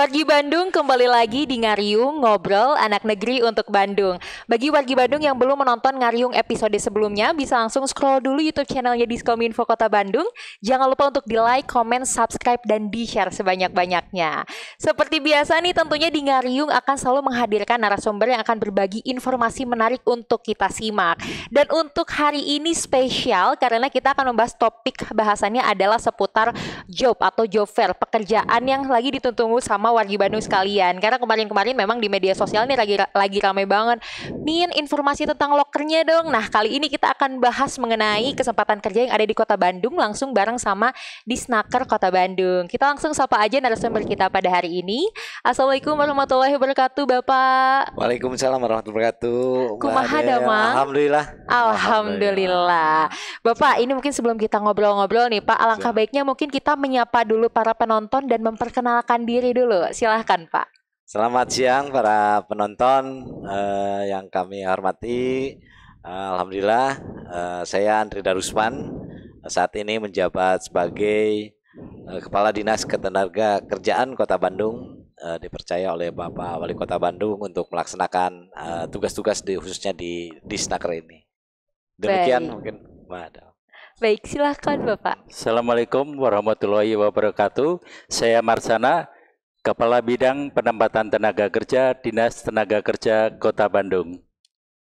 Wargi Bandung kembali lagi di Ngariung Ngobrol Anak Negeri untuk Bandung. Bagi wargi Bandung yang belum menonton Ngariung episode sebelumnya, bisa langsung scroll dulu YouTube channelnya Diskominfo Kota Bandung. Jangan lupa untuk di like, comment, subscribe, dan di share sebanyak-banyaknya. Seperti biasa nih, tentunya di Ngariung akan selalu menghadirkan narasumber yang akan berbagi informasi menarik untuk kita simak. Dan untuk hari ini spesial karena kita akan membahas topik bahasannya adalah seputar job atau job fair, pekerjaan yang lagi ditunggu sama wargi Bandung sekalian. Karena kemarin-kemarin memang di media sosial nih lagi ramai banget. Min, informasi tentang lokernya dong. Nah, kali ini kita akan bahas mengenai kesempatan kerja yang ada di Kota Bandung langsung bareng sama Disnaker Kota Bandung. Kita langsung sapa aja narasumber kita pada hari ini. Assalamualaikum warahmatullahi wabarakatuh, Bapak. Waalaikumsalam warahmatullahi wabarakatuh. Kumaha damang? Alhamdulillah. Alhamdulillah. Bapak, ini mungkin sebelum kita ngobrol-ngobrol nih, Pak, alangkah baiknya mungkin kita menyapa dulu para penonton dan memperkenalkan diri dulu. Silahkan, Pak. Selamat siang para penonton yang kami hormati. Alhamdulillah, saya Andri Darusman. Saat ini menjabat sebagai Kepala Dinas Ketenagakerjaan Kota Bandung. Dipercaya oleh Bapak Wali Kota Bandung untuk melaksanakan tugas-tugas khususnya di Disnaker ini. Demikian mungkin Mbak Ada. Baik, silahkan Bapak. Assalamualaikum warahmatullahi wabarakatuh. Saya Marsana, Kepala Bidang Penempatan Tenaga Kerja Dinas Tenaga Kerja Kota Bandung.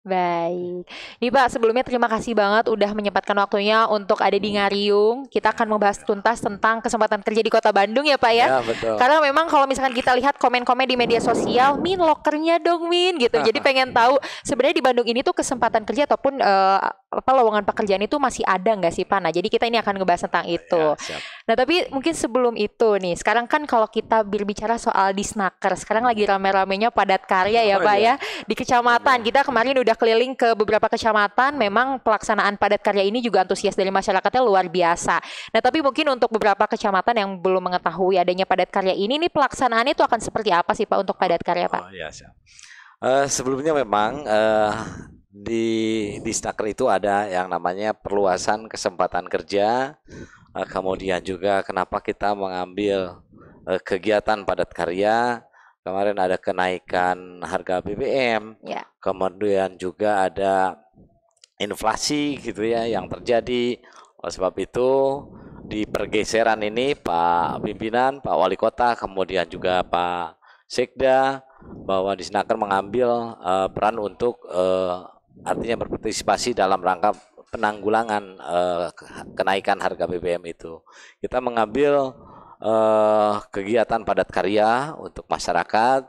Baik, nih Pak, sebelumnya terima kasih banget udah menyempatkan waktunya untuk ada di Ngariung. Kita akan membahas tuntas tentang kesempatan kerja di Kota Bandung ya Pak ya. Ya, betul. Karena memang kalau misalkan kita lihat komen-komen di media sosial, Min, lokernya dong Min gitu. Jadi pengen tahu sebenarnya di Bandung ini tuh kesempatan kerja ataupun lowongan pekerjaan itu masih ada nggak sih Pak? Nah, jadi kita ini akan ngebahas tentang itu. Ya, Nah, tapi mungkin sebelum itu nih, sekarang kan kalau kita berbicara soal Disnaker, sekarang lagi rame-ramenya padat karya ya Pak ya. Di kecamatan kita kemarin udah keliling ke beberapa kecamatan, memang pelaksanaan padat karya ini juga antusias dari masyarakatnya luar biasa. Nah, tapi mungkin untuk beberapa kecamatan yang belum mengetahui adanya padat karya ini, nih pelaksanaannya itu akan seperti apa sih Pak untuk padat karya Pak? Oh ya, siap. Sebelumnya memang di Snaker itu ada yang namanya perluasan kesempatan kerja, kemudian juga kenapa kita mengambil kegiatan padat karya. Kemarin ada kenaikan harga BBM, Ya. kemudian juga ada inflasi gitu ya yang terjadi. Oleh sebab itu di pergeseran ini Pak Pimpinan, Pak Wali Kota, kemudian juga Pak Sekda, bahwa Disnaker mengambil peran untuk artinya berpartisipasi dalam rangka penanggulangan kenaikan harga BBM itu. Kita mengambil kegiatan padat karya untuk masyarakat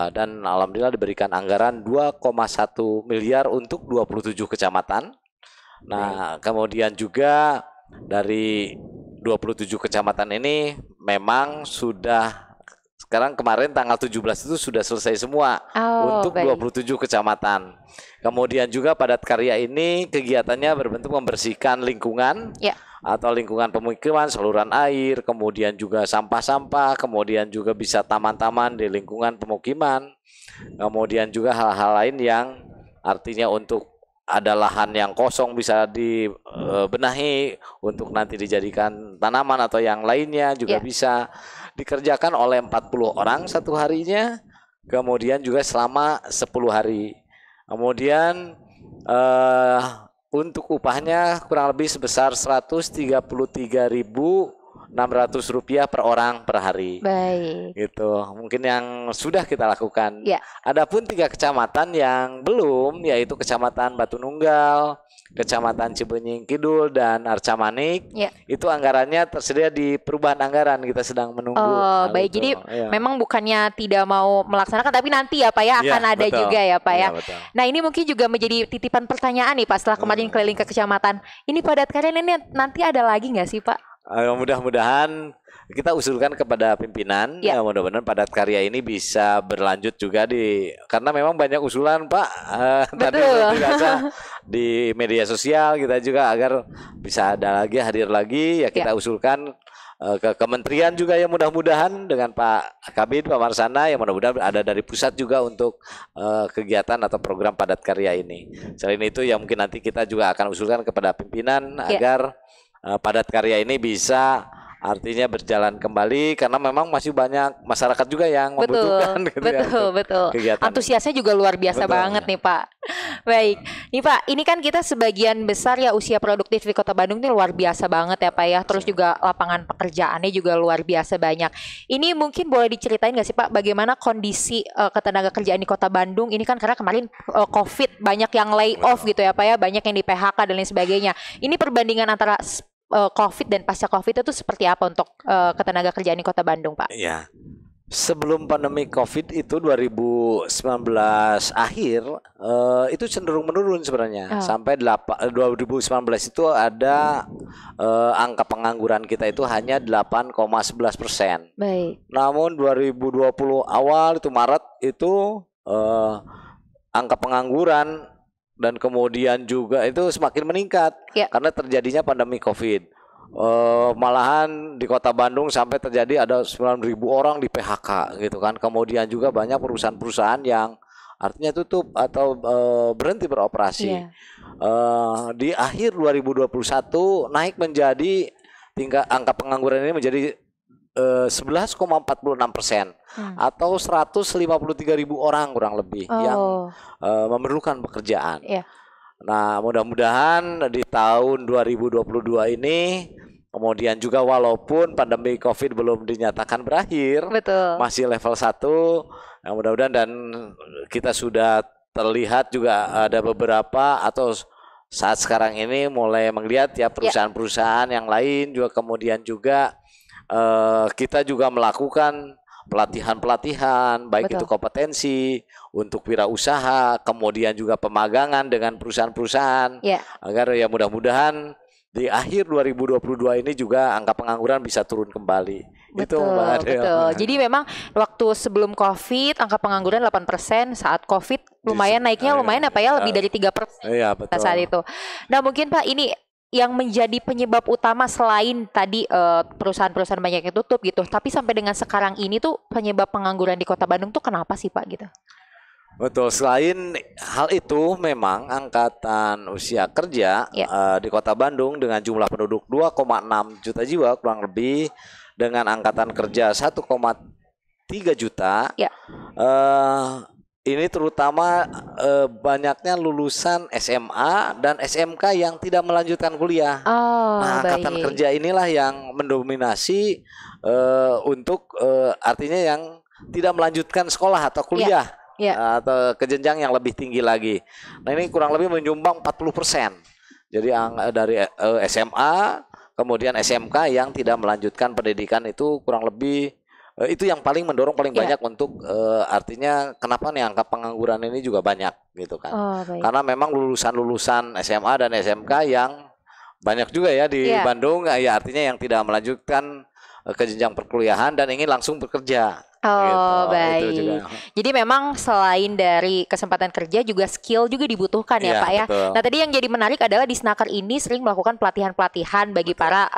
dan alhamdulillah diberikan anggaran 2,1 miliar untuk 27 kecamatan. Nah, kemudian juga dari 27 kecamatan ini memang sudah sekarang kemarin tanggal 17 itu sudah selesai semua untuk 27 kecamatan. Kemudian juga padat karya ini kegiatannya berbentuk membersihkan lingkungan atau lingkungan pemukiman, saluran air, kemudian juga sampah-sampah, kemudian juga bisa taman-taman di lingkungan pemukiman, kemudian juga hal-hal lain yang artinya untuk ada lahan yang kosong bisa dibenahi untuk nanti dijadikan tanaman atau yang lainnya juga bisa dikerjakan oleh 40 orang satu harinya, kemudian juga selama 10 hari. Kemudian untuk upahnya kurang lebih sebesar Rp133.600 per orang per hari. Baik. Gitu. Mungkin yang sudah kita lakukan. Ya. Adapun 3 kecamatan yang belum, yaitu Kecamatan Batu Nunggal, Kecamatan Cibenying Kidul, dan Arca Manik. Ya. Itu anggarannya tersedia di perubahan anggaran. Kita sedang menunggu. Oh, baik. Jadi memang bukannya tidak mau melaksanakan, tapi nanti ya Pak ya akan ada juga ya Pak ya. Nah, ini mungkin juga menjadi titipan pertanyaan nih Pak setelah kemarin keliling ke kecamatan. Ini padat karya ini nanti ada lagi nggak sih Pak? Mudah-mudahan kita usulkan kepada pimpinan ya, mudah-mudahan padat karya ini bisa berlanjut juga karena memang banyak usulan Pak tadi di media sosial kita juga agar bisa ada lagi hadir lagi ya kita usulkan ke kementerian juga ya, mudah-mudahan dengan Pak Kabid, Pak Marsana yang mudah-mudahan ada dari pusat juga untuk kegiatan atau program padat karya ini. Selain itu ya mungkin nanti kita juga akan usulkan kepada pimpinan agar padat karya ini bisa artinya berjalan kembali karena memang masih banyak masyarakat juga yang membutuhkan gitu ya, betul. kegiatan Antusiasnya juga luar biasa banget nih Pak. Baik, nih Pak, ini kan kita sebagian besar ya usia produktif di Kota Bandung ini luar biasa banget ya Pak ya. Terus juga lapangan pekerjaannya juga luar biasa banyak. Ini mungkin boleh diceritain nggak sih Pak, bagaimana kondisi ketenaga kerjaan di Kota Bandung ini kan karena kemarin COVID banyak yang lay off gitu ya Pak ya, banyak yang di PHK dan lain sebagainya. Ini perbandingan antara COVID dan pasca COVID itu seperti apa untuk ketenaga kerjaan di Kota Bandung, Pak? Ya, sebelum pandemi COVID itu 2019 akhir itu cenderung menurun sebenarnya. Sampai 2019 itu ada angka pengangguran kita itu hanya 8,11%. Baik. Namun 2020 awal itu Maret itu angka pengangguran dan kemudian juga itu semakin meningkat karena terjadinya pandemi COVID. Malahan di Kota Bandung sampai terjadi ada 9.000 orang di PHK gitu kan. Kemudian juga banyak perusahaan-perusahaan yang artinya tutup atau berhenti beroperasi. Di akhir 2021 naik menjadi angka pengangguran ini menjadi 11,46% atau 153.000 orang kurang lebih yang memerlukan pekerjaan. Nah, mudah-mudahan di tahun 2022 ini kemudian juga walaupun pandemi COVID belum dinyatakan berakhir, masih level 1, nah mudah-mudahan dan kita sudah terlihat juga ada beberapa atau saat sekarang ini mulai melihat ya perusahaan-perusahaan yang lain juga kemudian juga kita juga melakukan pelatihan-pelatihan baik itu kompetensi untuk wirausaha, kemudian juga pemagangan dengan perusahaan-perusahaan agar ya mudah-mudahan di akhir 2022 ini juga angka pengangguran bisa turun kembali. Betul. Jadi memang waktu sebelum COVID angka pengangguran 8%, saat COVID lumayan naiknya lumayan apa ya lebih dari 3% saat itu. Nah mungkin Pak ini yang menjadi penyebab utama selain tadi perusahaan-perusahaan banyak yang tutup gitu, tapi sampai dengan sekarang ini tuh penyebab pengangguran di Kota Bandung tuh kenapa sih Pak gitu? Betul, selain hal itu memang angkatan usia kerja di Kota Bandung dengan jumlah penduduk 2,6 juta jiwa kurang lebih dengan angkatan kerja 1,3 juta ini terutama banyaknya lulusan SMA dan SMK yang tidak melanjutkan kuliah. Nah, angkatan kerja inilah yang mendominasi untuk artinya yang tidak melanjutkan sekolah atau kuliah atau ke jenjang yang lebih tinggi lagi. Nah, ini kurang lebih menyumbang 40%. Jadi dari SMA kemudian SMK yang tidak melanjutkan pendidikan itu kurang lebih itu yang paling mendorong paling banyak untuk artinya kenapa nih angka pengangguran ini juga banyak gitu kan. Karena memang lulusan-lulusan SMA dan SMK yang banyak juga ya di Bandung ya artinya yang tidak melanjutkan ke jenjang perkuliahan dan ingin langsung bekerja. Gitu. Baik. Itu juga. Jadi memang selain dari kesempatan kerja juga skill juga dibutuhkan ya Pak ya. Nah tadi yang jadi menarik adalah di Snaker ini sering melakukan pelatihan-pelatihan bagi para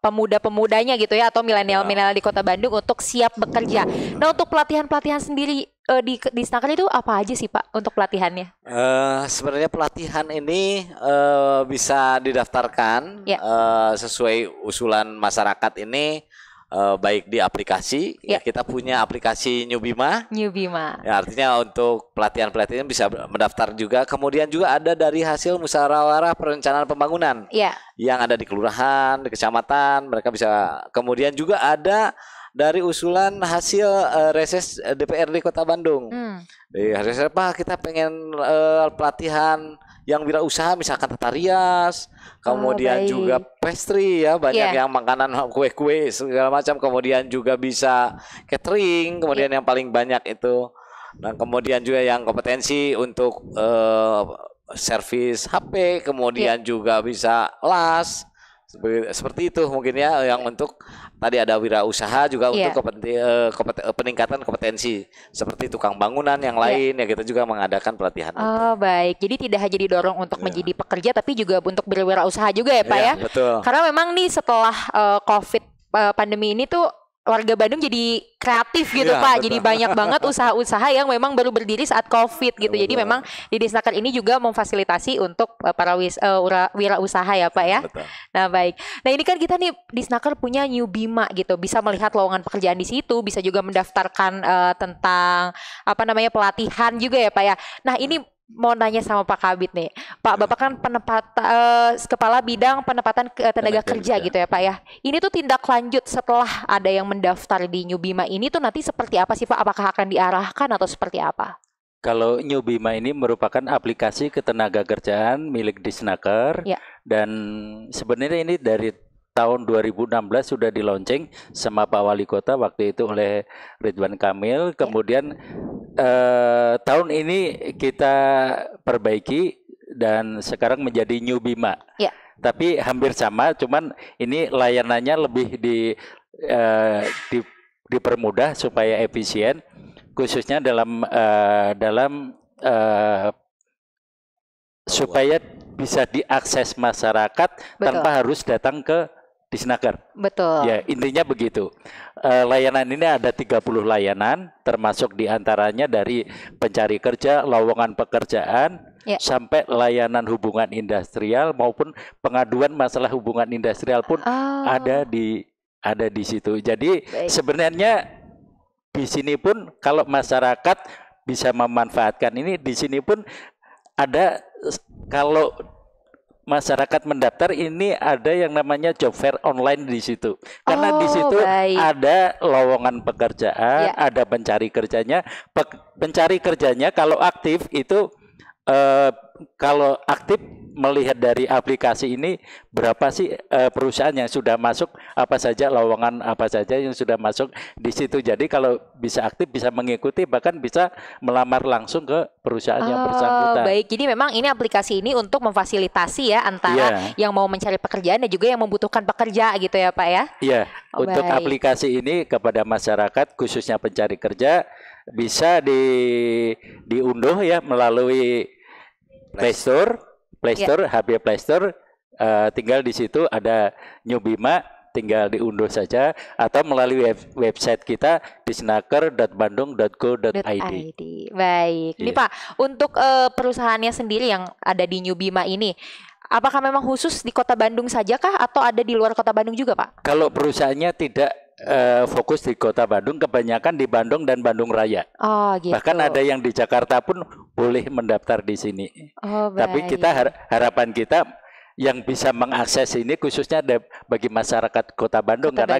pemuda-pemudanya gitu ya atau milenial-milenial di Kota Bandung untuk siap bekerja. Nah untuk pelatihan-pelatihan sendiri di Snaker itu apa aja sih Pak untuk pelatihannya? Sebenarnya pelatihan ini bisa didaftarkan sesuai usulan masyarakat ini. Baik di aplikasi kita punya aplikasi Newbima ya artinya untuk pelatihan-pelatihan bisa mendaftar juga kemudian juga ada dari hasil musyawarah perencanaan pembangunan yang ada di kelurahan di kecamatan mereka bisa kemudian juga ada dari usulan hasil reses DPRD Kota Bandung hasil Pak kita pengen pelatihan yang wirausaha misalkan tata rias, kemudian juga pastry ya banyak yang makanan kue-kue segala macam, kemudian juga bisa catering, kemudian yang paling banyak itu, dan kemudian juga yang kompetensi untuk servis HP, kemudian juga bisa las. Seperti itu mungkin ya yang untuk tadi ada wirausaha juga untuk peningkatan kompetensi seperti tukang bangunan yang lain ya kita juga mengadakan pelatihan. Baik, jadi tidak hanya didorong untuk menjadi pekerja tapi juga untuk berwirausaha juga ya Pak ya. Betul. Karena memang nih setelah COVID pandemi ini tuh warga Bandung jadi kreatif gitu Iya, Pak. betul. Jadi banyak banget usaha-usaha yang memang baru berdiri saat COVID gitu. Jadi Betul. memang di Disnaker ini juga memfasilitasi untuk para wirausaha ya Pak ya. Betul. Nah baik. Nah ini kan kita nih Disnaker punya New Bima gitu. Bisa melihat lowongan pekerjaan di situ. Bisa juga mendaftarkan tentang apa namanya pelatihan juga ya Pak ya. Nah ini mau nanya sama Pak Kabid nih. Pak, Bapak kan kepala bidang penempatan tenaga kerja gitu ya Pak ya. Ini tuh tindak lanjut setelah ada yang mendaftar di New Bima ini tuh nanti seperti apa sih Pak? Apakah akan diarahkan atau seperti apa? Kalau New Bima ini merupakan aplikasi ketenaga kerjaan milik Disnaker, Ya. dan sebenarnya ini dari tahun 2016 sudah di launching sama Pak Wali Kota waktu itu oleh Ridwan Kamil. Kemudian tahun ini kita perbaiki dan sekarang menjadi New Bima. Ya. Tapi hampir sama, cuman ini layanannya lebih dipermudah supaya efisien, khususnya dalam supaya bisa diakses masyarakat tanpa harus datang ke Disnaker. Betul. Ya, intinya begitu. Layanan ini ada 30 layanan, termasuk diantaranya dari pencari kerja, lowongan pekerjaan, sampai layanan hubungan industrial maupun pengaduan masalah hubungan industrial pun ada di situ. Jadi sebenarnya di sini pun kalau masyarakat bisa memanfaatkan ini, di sini pun ada, kalau masyarakat mendaftar ini ada yang namanya job fair online di situ. Karena di situ ada lowongan pekerjaan, ada pencari kerjanya. Pencari kerjanya kalau aktif itu kalau aktif melihat dari aplikasi ini berapa sih perusahaan yang sudah masuk, apa saja lowongan apa saja yang sudah masuk di situ. Jadi kalau bisa aktif bisa mengikuti, bahkan bisa melamar langsung ke perusahaan yang bersangkutan. Baik, jadi memang ini aplikasi ini untuk memfasilitasi ya antara yang mau mencari pekerjaan dan juga yang membutuhkan pekerja gitu ya Pak ya. Iya, untuk aplikasi ini kepada masyarakat khususnya pencari kerja bisa diunduh ya melalui Play Store, HP Play Store, tinggal di situ ada New Bima, tinggal diunduh saja, atau melalui website kita disnaker.bandung.go.id. Baik, ini Pak, untuk perusahaannya sendiri yang ada di New Bima ini, apakah memang khusus di Kota Bandung saja kah atau ada di luar Kota Bandung juga Pak? Kalau perusahaannya tidak fokus di Kota Bandung, kebanyakan di Bandung dan Bandung Raya. Gitu. Bahkan ada yang di Jakarta pun boleh mendaftar di sini. Tapi kita harapan kita yang bisa mengakses ini khususnya bagi masyarakat Kota Bandung, karena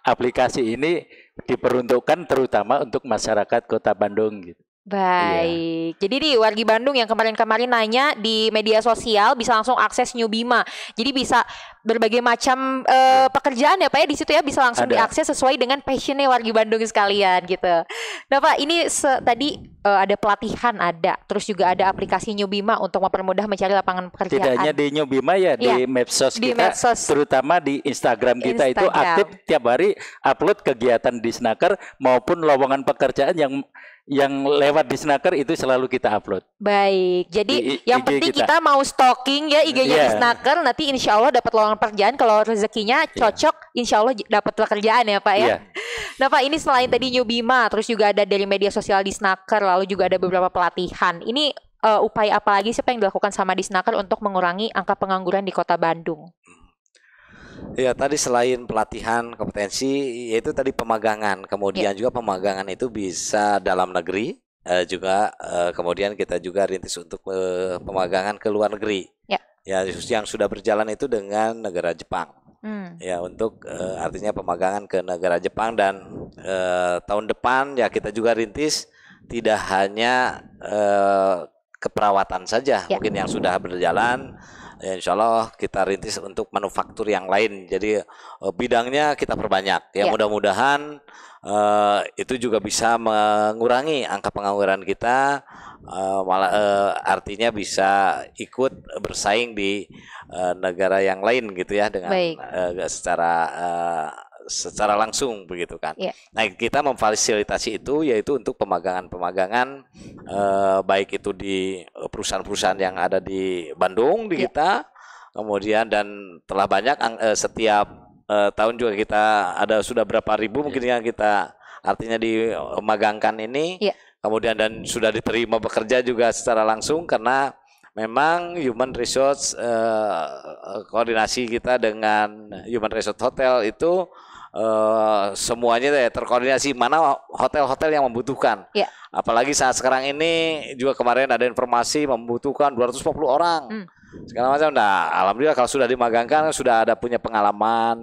aplikasi ini diperuntukkan terutama untuk masyarakat Kota Bandung gitu. Baik, jadi di wargi Bandung yang kemarin-kemarin nanya di media sosial bisa langsung akses New Bima. Jadi bisa berbagai macam pekerjaan ya Pak ya di situ ya, bisa langsung diakses sesuai dengan passionnya wargi Bandung sekalian gitu. Nah Pak, ini tadi ada pelatihan terus juga ada aplikasi New Bima untuk mempermudah mencari lapangan pekerjaan. Tidak hanya di New Bima ya, di medsos kita, terutama di Instagram kita itu aktif tiap hari upload kegiatan Disnaker maupun lowongan pekerjaan yang lewat Disnaker itu selalu kita upload. Baik, jadi yang penting kita mau stalking ya IG-nya Disnaker, nanti insya Allah dapat lowongan pekerjaan. Kalau rezekinya cocok, insya Allah dapat pekerjaan ya Pak ya. Nah Pak, ini selain tadi New Bima, terus juga ada dari media sosial Disnaker, lalu juga ada beberapa pelatihan. Ini upaya apa lagi sih Pak yang dilakukan sama Disnaker untuk mengurangi angka pengangguran di Kota Bandung? Ya, tadi selain pelatihan kompetensi, yaitu tadi pemagangan. Kemudian juga pemagangan itu bisa dalam negeri, juga kemudian kita juga rintis untuk pemagangan ke luar negeri. Ya, yang sudah berjalan itu dengan negara Jepang. Ya, untuk artinya pemagangan ke negara Jepang, dan tahun depan ya kita juga rintis tidak hanya keperawatan saja, mungkin yang sudah berjalan. Ya, insya Allah kita rintis untuk manufaktur yang lain. Jadi bidangnya kita perbanyak. Ya, mudah-mudahan itu juga bisa mengurangi angka pengangguran kita. Malah artinya bisa ikut bersaing di negara yang lain gitu ya, dengan secara langsung begitu kan. Nah, kita memfasilitasi itu yaitu untuk pemagangan-pemagangan baik itu di perusahaan-perusahaan yang ada di Bandung di kita, kemudian dan telah banyak setiap tahun juga kita ada sudah berapa ribu mungkin yang kita artinya dimagangkan ini. Kemudian dan sudah diterima bekerja juga secara langsung karena memang human resource koordinasi kita dengan human resource hotel itu semuanya terkoordinasi mana hotel-hotel yang membutuhkan. Apalagi saat sekarang ini juga kemarin ada informasi membutuhkan 240 orang. Segala macam. Nah, alhamdulillah kalau sudah dimagangkan sudah ada punya pengalaman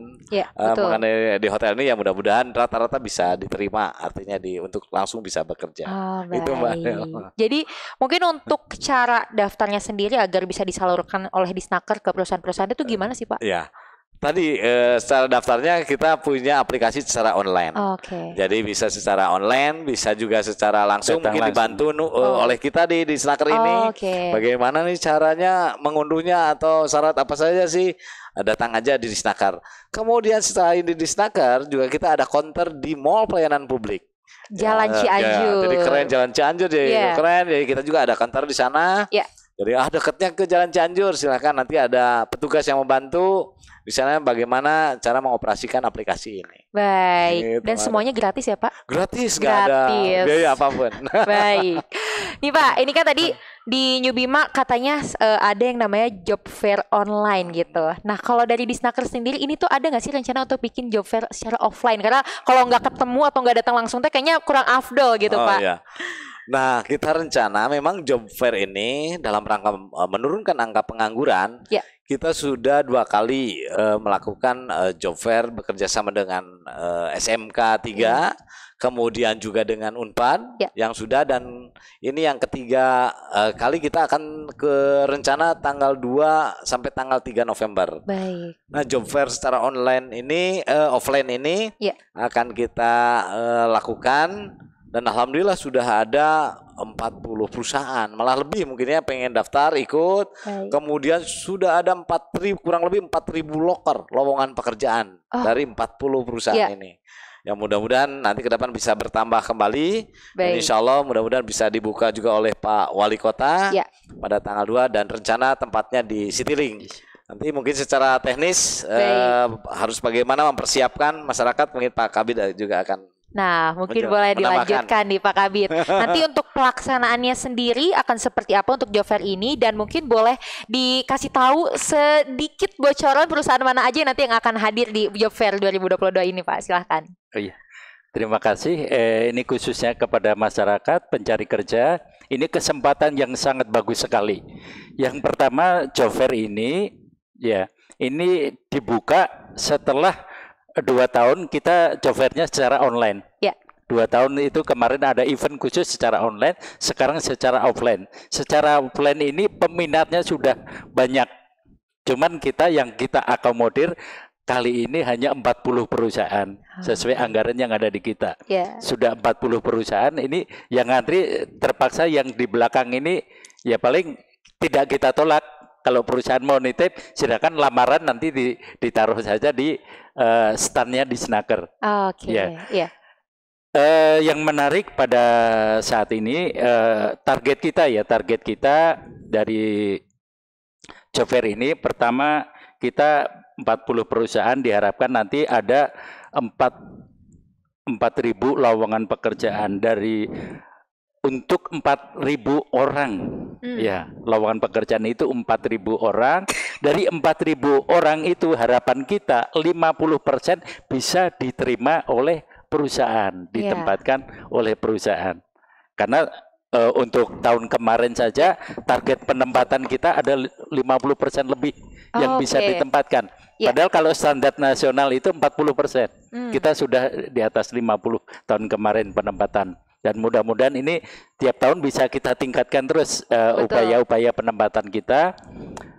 mengenai di hotel ini ya mudah-mudahan rata-rata bisa diterima artinya untuk langsung bisa bekerja. Itu Mbak. Jadi mungkin untuk cara daftarnya sendiri agar bisa disalurkan oleh Disnaker ke perusahaan-perusahaan itu gimana sih Pak? Ya. Tadi secara daftarnya kita punya aplikasi secara online. Jadi bisa secara online, bisa juga secara langsung mungkin dibantu oleh kita di Disnaker ini. Bagaimana nih caranya mengunduhnya atau syarat apa saja sih? Datang aja di Disnaker. Kemudian setelah di Disnaker juga kita ada counter di Mall Pelayanan Publik. Jalan Cianjur. Jadi keren Jalan Cianjur jadi keren. Jadi kita juga ada counter di sana. Jadi dekatnya ke Jalan Cianjur, silakan nanti ada petugas yang membantu di sana bagaimana cara mengoperasikan aplikasi ini. Baik. Dan semuanya gratis ya Pak? Gratis, nggak ada biaya apapun. Baik. Nih Pak, ini kan tadi di New Bima katanya ada yang namanya job fair online gitu. Nah kalau dari Disnaker sendiri ini tuh ada nggak sih rencana untuk bikin job fair secara offline? Karena kalau nggak ketemu atau nggak datang langsung tuh kayaknya kurang afdol gitu Pak. Iya. Nah, kita rencana memang job fair ini dalam rangka menurunkan angka pengangguran. Kita sudah 2 kali melakukan job fair bekerja sama dengan SMK 3, kemudian juga dengan Unpad yang sudah, dan ini yang ketiga kali kita akan ke rencana tanggal 2 sampai tanggal 3 November. Baik. Nah, job fair secara online ini offline ini akan kita lakukan. Dan alhamdulillah sudah ada 40 perusahaan, malah lebih mungkinnya pengen daftar ikut. Kemudian sudah ada kurang lebih 4.000 loker lowongan pekerjaan dari 40 perusahaan ini. Yang mudah-mudahan nanti ke depan bisa bertambah kembali. Dan insya Allah mudah-mudahan bisa dibuka juga oleh Pak Wali Kota pada tanggal 2 dan rencana tempatnya di Citylink. Nanti mungkin secara teknis harus bagaimana mempersiapkan masyarakat, mungkin Pak Kabid juga akan. Nah, mungkin boleh dilanjutkan nih Pak Kabid. Nanti untuk pelaksanaannya sendiri akan seperti apa untuk job fair ini, dan mungkin boleh dikasih tahu sedikit bocoran perusahaan mana aja nanti yang akan hadir di job fair 2022 ini Pak, silahkan. Terima kasih. Ini khususnya kepada masyarakat pencari kerja. Ini kesempatan yang sangat bagus sekali. Yang pertama, job fair ini ini dibuka setelah 2 tahun kita job fair-nya secara online. 2 tahun itu kemarin ada event khusus secara online, sekarang secara offline. Secara offline ini peminatnya sudah banyak. Cuman yang kita akomodir kali ini hanya 40 perusahaan sesuai anggaran yang ada di kita. Sudah 40 perusahaan, ini yang ngantri terpaksa yang di belakang ini ya paling tidak kita tolak. Kalau perusahaan mau nitip, silakan lamaran nanti ditaruh saja di standnya di Disnaker. Yang menarik pada saat ini target kita dari job fair ini, pertama kita 40 perusahaan diharapkan nanti ada 4.000 lowongan pekerjaan untuk 4.000 orang. Lowongan pekerjaan itu 4.000 orang. Dari 4.000 orang itu harapan kita 50% bisa diterima oleh perusahaan, ditempatkan oleh perusahaan. Karena untuk tahun kemarin saja target penempatan kita ada 50% lebih yang bisa ditempatkan. Padahal kalau standar nasional itu 40%. Kita sudah di atas 50 tahun kemarin penempatan. Dan mudah-mudahan ini tiap tahun bisa kita tingkatkan terus upaya-upaya penempatan kita.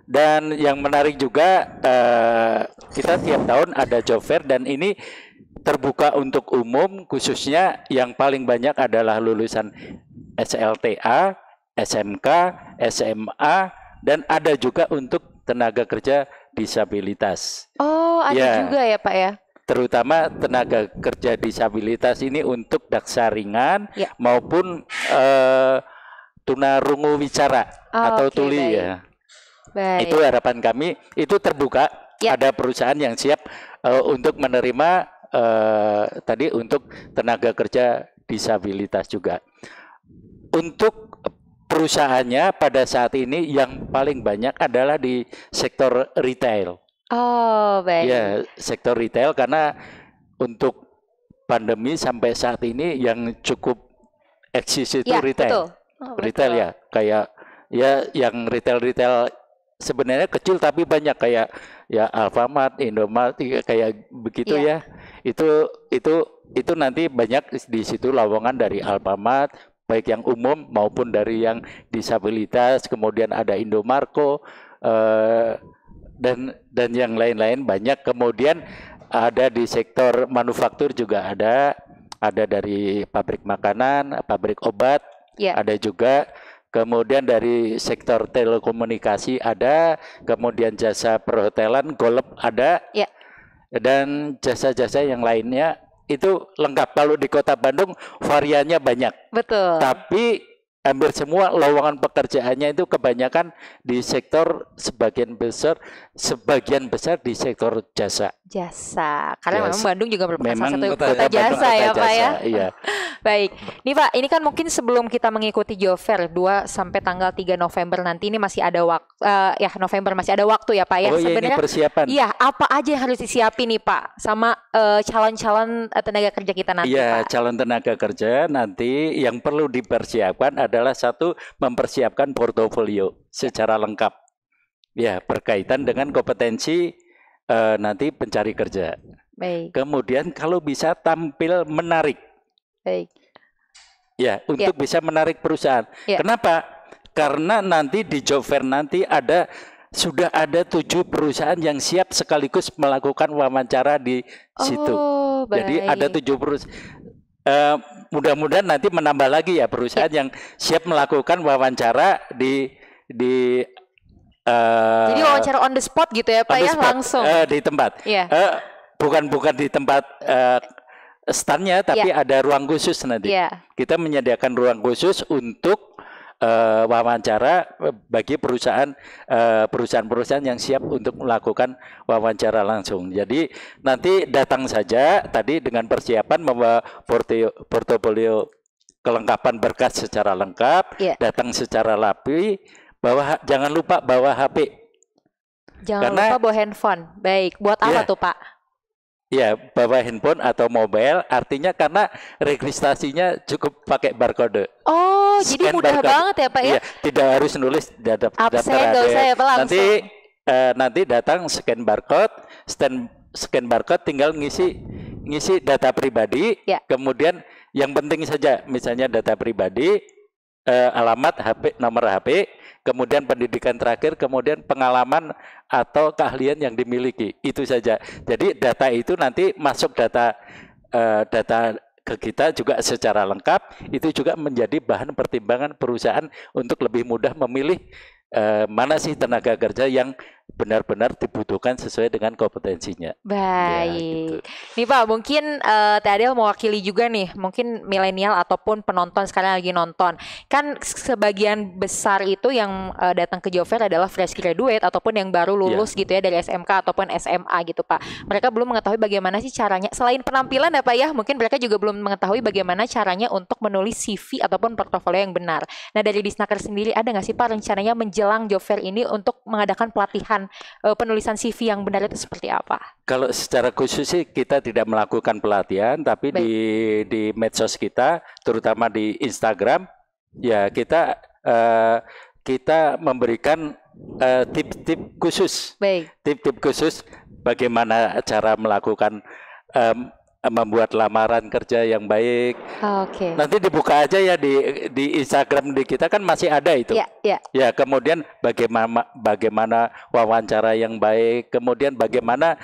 Dan yang menarik juga kita tiap tahun ada job fair, dan ini terbuka untuk umum, khususnya yang paling banyak adalah lulusan SLTA, SMK, SMA, dan ada juga untuk tenaga kerja disabilitas. Ada juga ya Pak ya? Terutama tenaga kerja disabilitas ini untuk daksa ringan maupun tunarungu wicara atau tuli. Baik. Itu harapan kami, itu terbuka ada perusahaan yang siap untuk menerima tadi untuk tenaga kerja disabilitas juga. Untuk perusahaannya pada saat ini yang paling banyak adalah di sektor retail. Oh, baik. Ya, sektor retail karena untuk pandemi sampai saat ini yang cukup eksis itu retail. Betul. Oh, retail betul. ya, kayak ya yang retail sebenarnya kecil tapi banyak kayak ya Alfamart, Indomaret kayak begitu ya. Itu nanti banyak di situ lowongan dari Alfamart, baik yang umum maupun dari yang disabilitas, kemudian ada Indomarko dan yang lain-lain banyak. Kemudian ada di sektor manufaktur juga ada dari pabrik makanan, pabrik obat, ada juga. Kemudian dari sektor telekomunikasi ada, kemudian jasa perhotelan, golf ada, dan jasa-jasa yang lainnya. Itu lengkap. Kalau di Kota Bandung variannya banyak. Betul. Tapi hampir semua lowongan pekerjaannya itu kebanyakan di sektor sebagian besar di sektor jasa. Karena memang Bandung juga merupakan salah satu kota Bandung jasa ya Pak ya. Iya. Baik, nih Pak, ini kan mungkin sebelum kita mengikuti Job Fair 2 sampai tanggal 3 November nanti ini masih ada waktu, November masih ada waktu ya Pak ya. Sebenarnya ini persiapan. Iya, apa aja yang harus disiapin nih Pak sama calon-calon tenaga kerja kita nanti Pak? Calon tenaga kerja nanti yang perlu dipersiapkan adalah satu, mempersiapkan portofolio secara lengkap. Ya, berkaitan dengan kompetensi nanti pencari kerja. Baik. Kemudian kalau bisa tampil menarik. Baik. Ya, untuk bisa menarik perusahaan. Kenapa? Karena nanti di Job Fair nanti sudah ada 7 perusahaan yang siap sekaligus melakukan wawancara di situ. Baik. Jadi ada 7 perusahaan. Mudah-mudahan nanti menambah lagi ya perusahaan yang siap melakukan wawancara jadi wawancara on the spot gitu ya Pak ya, langsung di tempat. Bukan di tempat standnya, tapi ada ruang khusus nanti. Kita menyediakan ruang khusus untuk wawancara bagi perusahaan-perusahaan yang siap untuk melakukan wawancara langsung. Jadi nanti datang saja tadi dengan persiapan membawa portofolio kelengkapan berkas secara lengkap, datang secara rapi, jangan lupa bawa HP. Jangan lupa bawa handphone. Baik, buat apa tuh Pak? Ya, bawa handphone atau mobile, artinya karena registrasinya cukup pakai barcode. Jadi mudah banget ya Pak ya? Tidak harus nulis daftar nanti datang scan barcode, tinggal ngisi data pribadi, kemudian yang penting saja, misalnya data pribadi, alamat, HP, nomor HP, kemudian pendidikan terakhir, kemudian pengalaman atau keahlian yang dimiliki. Itu saja. Jadi data itu nanti masuk data ke kita juga secara lengkap. Itu juga menjadi bahan pertimbangan perusahaan untuk lebih mudah memilih mana sih tenaga kerja yang benar-benar dibutuhkan sesuai dengan kompetensinya. Baik. Nih Pak, mungkin Teh Adel mewakili juga nih, mungkin milenial ataupun penonton sekarang lagi nonton. Kan sebagian besar itu yang datang ke Job Fair adalah fresh graduate ataupun yang baru lulus gitu ya dari SMK ataupun SMA gitu Pak. Mereka belum mengetahui bagaimana sih caranya, selain penampilan ya Pak ya, mungkin mereka juga belum mengetahui bagaimana caranya untuk menulis CV ataupun portofolio yang benar. Nah dari Disnaker sendiri ada nggak sih Pak rencananya menjelang Job Fair ini untuk mengadakan pelatihan penulisan CV yang benar itu seperti apa? Kalau secara khusus sih kita tidak melakukan pelatihan, tapi di medsos kita, terutama di Instagram, ya kita memberikan tip-tip khusus, tip-tip khusus bagaimana cara melakukan membuat lamaran kerja yang baik. Nanti dibuka aja ya di Instagram di kita kan masih ada itu. Ya, kemudian bagaimana wawancara yang baik, kemudian bagaimana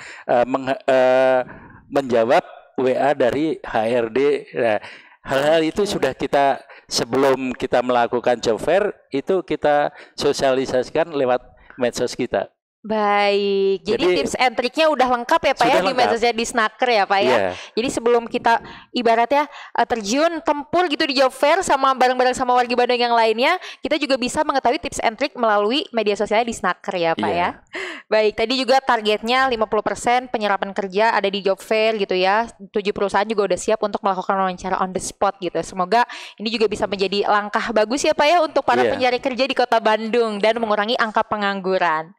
menjawab WA dari HRD. Nah, hal-hal itu sudah kita sebelum kita melakukan Job Fair itu kita sosialisasikan lewat medsos kita. Baik, jadi tips and triknya udah lengkap ya Pak ya di medsosnya di Snaker ya Pak ya. Jadi sebelum kita ibaratnya terjun tempur gitu di job fair sama bareng-bareng sama wargi Bandung yang lainnya, kita juga bisa mengetahui tips and trik melalui media sosialnya di Snaker ya Pak ya. Baik, tadi juga targetnya 50% penyerapan kerja ada di job fair gitu ya. 7 perusahaan juga udah siap untuk melakukan wawancara on the spot gitu. Semoga ini juga bisa menjadi langkah bagus ya Pak ya untuk para pencari kerja di Kota Bandung dan mengurangi angka pengangguran.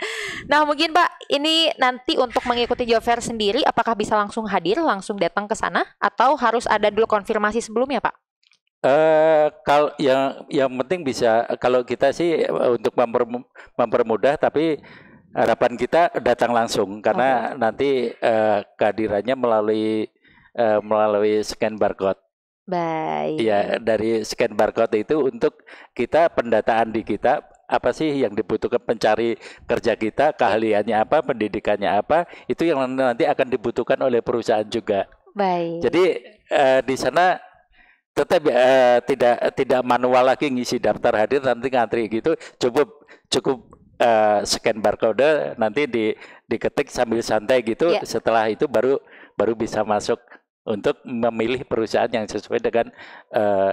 Nah mungkin Pak, ini nanti untuk mengikuti job fair sendiri, apakah bisa langsung hadir, langsung datang ke sana, atau harus ada dulu konfirmasi sebelumnya Pak? Kalau yang penting bisa, kalau kita sih untuk mempermudah, tapi harapan kita datang langsung karena nanti kehadirannya melalui scan barcode. Baik. Ya, dari scan barcode itu untuk kita pendataan di kita. Apa sih yang dibutuhkan pencari kerja kita, keahliannya apa, pendidikannya apa, itu yang nanti akan dibutuhkan oleh perusahaan juga. Baik. Jadi di sana tetap tidak manual lagi ngisi daftar hadir nanti ngantri gitu, cukup scan barcode nanti diketik sambil santai gitu. Setelah itu baru bisa masuk untuk memilih perusahaan yang sesuai dengan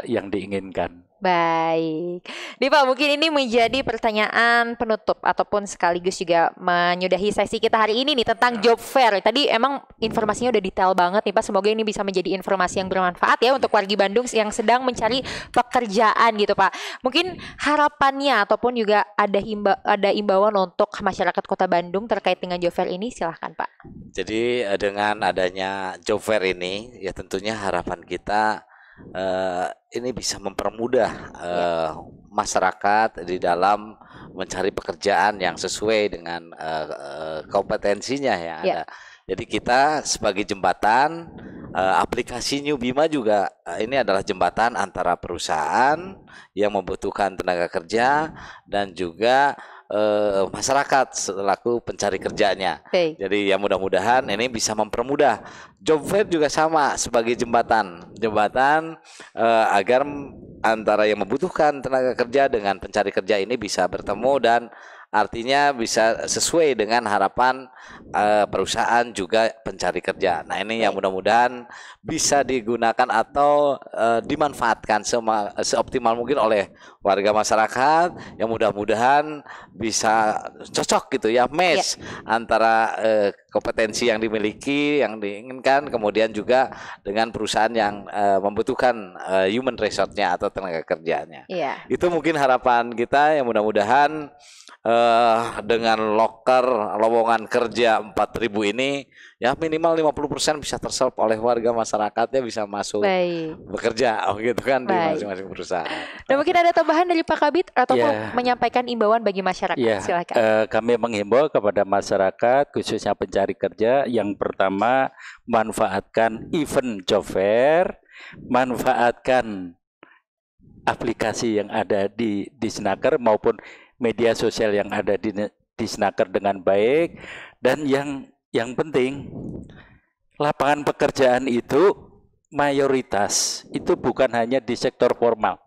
yang diinginkan. Baik, nih Pak, mungkin ini menjadi pertanyaan penutup ataupun sekaligus juga menyudahi sesi kita hari ini nih tentang job fair. Tadi emang informasinya udah detail banget nih Pak. Semoga ini bisa menjadi informasi yang bermanfaat ya untuk wargi Bandung yang sedang mencari pekerjaan gitu Pak. Mungkin harapannya ataupun juga ada imbauan untuk masyarakat Kota Bandung terkait dengan job fair ini, silahkan Pak. Jadi dengan adanya job fair ini ya tentunya harapan kita ini bisa mempermudah masyarakat di dalam mencari pekerjaan yang sesuai dengan kompetensinya yang ada. Jadi kita sebagai jembatan, aplikasi New Bima juga ini adalah jembatan antara perusahaan yang membutuhkan tenaga kerja dan juga masyarakat selaku pencari kerjanya. Jadi ya mudah-mudahan ini bisa mempermudah. Job fair juga sama sebagai jembatan agar antara yang membutuhkan tenaga kerja dengan pencari kerja ini bisa bertemu dan artinya bisa sesuai dengan harapan perusahaan juga pencari kerja. Nah ini yang mudah-mudahan bisa digunakan atau dimanfaatkan seoptimal mungkin oleh warga masyarakat, yang mudah-mudahan bisa cocok gitu ya, match antara kompetensi yang dimiliki, yang diinginkan, kemudian juga dengan perusahaan yang membutuhkan human resource-nya atau tenaga kerjanya. Itu mungkin harapan kita, yang mudah-mudahan dengan loker lowongan kerja 4.000 ini ya minimal 50% bisa terserap oleh warga masyarakatnya, bisa masuk bekerja gitu kan di masing-masing perusahaan. Dan mungkin ada tambahan dari Pak Kabid atau menyampaikan imbauan bagi masyarakat, silakan. Kami menghimbau kepada masyarakat khususnya pencari kerja, yang pertama manfaatkan event job fair, manfaatkan aplikasi yang ada di Snaker maupun media sosial yang ada di Snaker dengan baik. Dan yang penting, lapangan pekerjaan itu mayoritas itu bukan hanya di sektor formal.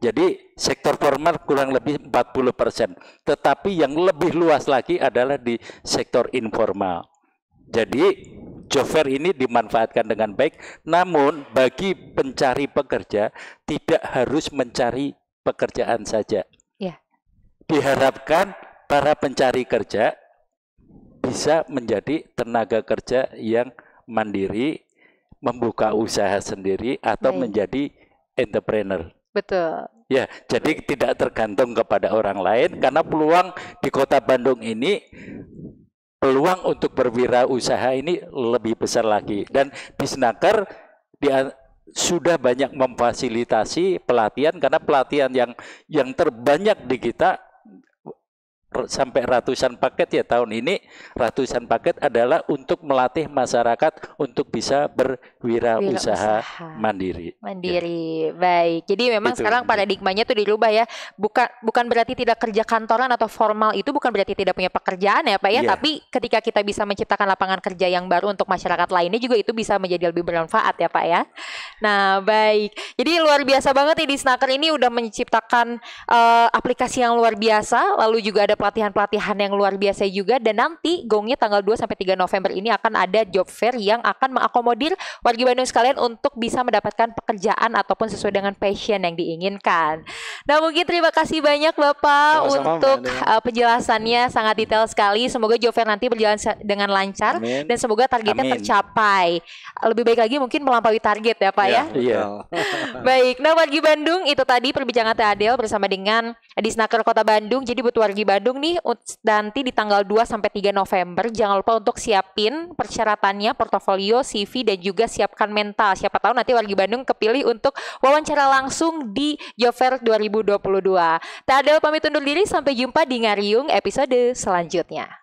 Jadi sektor formal kurang lebih 40%, tetapi yang lebih luas lagi adalah di sektor informal. Jadi job fair ini dimanfaatkan dengan baik, namun bagi pencari pekerja tidak harus mencari pekerjaan saja. Diharapkan para pencari kerja bisa menjadi tenaga kerja yang mandiri, membuka usaha sendiri atau menjadi entrepreneur. Betul. Ya, jadi tidak tergantung kepada orang lain, karena peluang di Kota Bandung ini, peluang untuk berwirausaha ini lebih besar lagi. Dan di Snaker sudah banyak memfasilitasi pelatihan, karena pelatihan yang terbanyak di kita sampai ratusan paket ya tahun ini, ratusan paket adalah untuk melatih masyarakat untuk bisa berwirausaha mandiri. Baik. Jadi memang sekarang paradigmanya tuh dirubah ya. Bukan berarti tidak kerja kantoran atau formal itu bukan berarti tidak punya pekerjaan ya Pak ya. Tapi ketika kita bisa menciptakan lapangan kerja yang baru untuk masyarakat lainnya juga itu bisa menjadi lebih bermanfaat ya Pak ya. Nah baik. Jadi luar biasa banget nih di Snaker ini udah menciptakan aplikasi yang luar biasa. Lalu juga ada pelatihan-pelatihan yang luar biasa juga. Dan nanti gongnya tanggal 2 sampai 3 November ini akan ada job fair yang akan mengakomodir wargi Bandung sekalian untuk bisa mendapatkan pekerjaan ataupun sesuai dengan passion yang diinginkan. Nah, mungkin terima kasih banyak Bapak untuk penjelasannya, sangat detail sekali. Semoga job fair nanti berjalan dengan lancar. Amin. Dan semoga targetnya tercapai. Lebih baik lagi mungkin melampaui target ya Pak ya. Iya. Baik, nah wargi Bandung itu tadi perbincangan Teh Adel bersama dengan Disnaker Kota Bandung. Jadi buat wargi Bandung nih nanti di tanggal 2 sampai 3 November jangan lupa untuk siapin persyaratannya, portofolio, CV dan juga siapkan mental. Siapa tahu nanti wargi Bandung kepilih untuk wawancara langsung di Job Fair 2022. Teh Adel pamit undur diri, sampai jumpa di Ngariung episode selanjutnya.